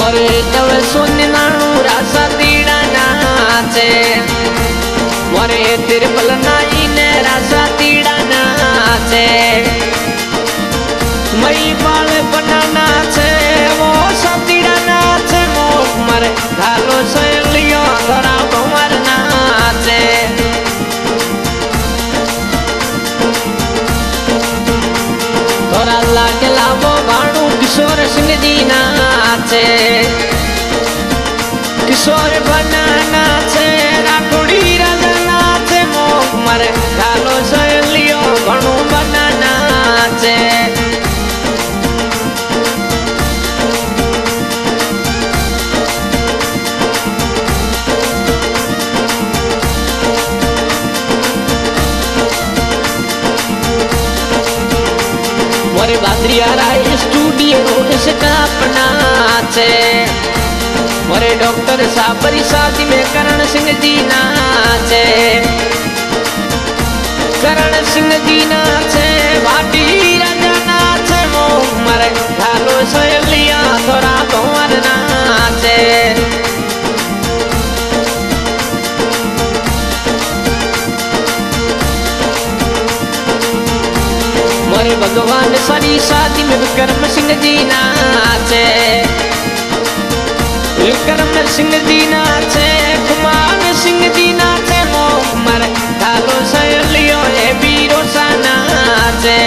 मोरे तव सुनाणु रासा तीड़ा नाचे मोरे तिरपल नाई ने रासा तीड़ा नाचे मई बाल बनाना छे वो सतीड़ा नाचे मो मरे घालो सहेलियो धरा भंवर नाचे थोड़ा लागे लावो भाणु किशोर सिंह जी नाचे किशोर बना नाचे राठोड़ी राजा नाचे मो मरे घालो सहेलियो घणो बना नाचे मोरे बादरियारा स्टूडियो स्टाफ नाचे मोरे डॉक्टर साबरी शादी में करण सिंह जी नाचे करण सिंह जी नाचे भाटी राजा नाचे मो मरे घालो सहेलिया थोड़ा भंवर नाचे मोरे भगवान सारी शादी में विक्रम सिंह जी नाचे विक्रम सिंह जी नाचे कुमार सिंह जी नाचे मो मर ढालो सहेलियो ए बीरो सा नाचे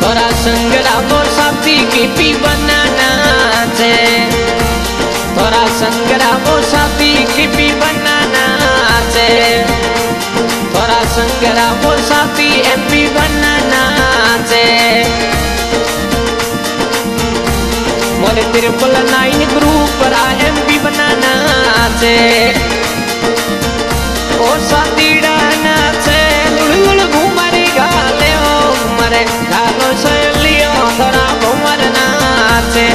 थोड़ा संगरा मोर साथी की पी बना नाचे थोड़ा संगरा वो साथी की भी बनाना चे थोड़ा संगरा वो साथी एमपी बनाना चे मोरे तिरपल 9 ग्रुप रा एमपी बनाना चे ओ साथी डाना चे लुड़ घुमारी गाले ओ मरे घालो सहेलियो थोड़ा घुमर नाचे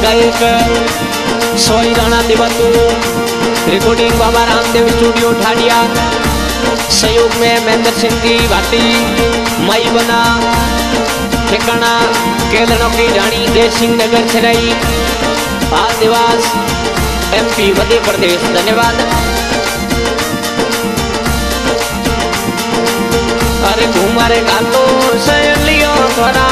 गायक सोई राणा देवतु रिकॉर्डिंग बाबा रामदेव स्टूडियो ठाडिया सहयोग में महेंद्र सिंह जी भाटी मई बना ठिकाना केलनो की रानी देव सिंह नगर छरई आदिवास एमपी मध्य प्रदेश। धन्यवाद। अरे घुमारे गातो सहेलियो थोड़ा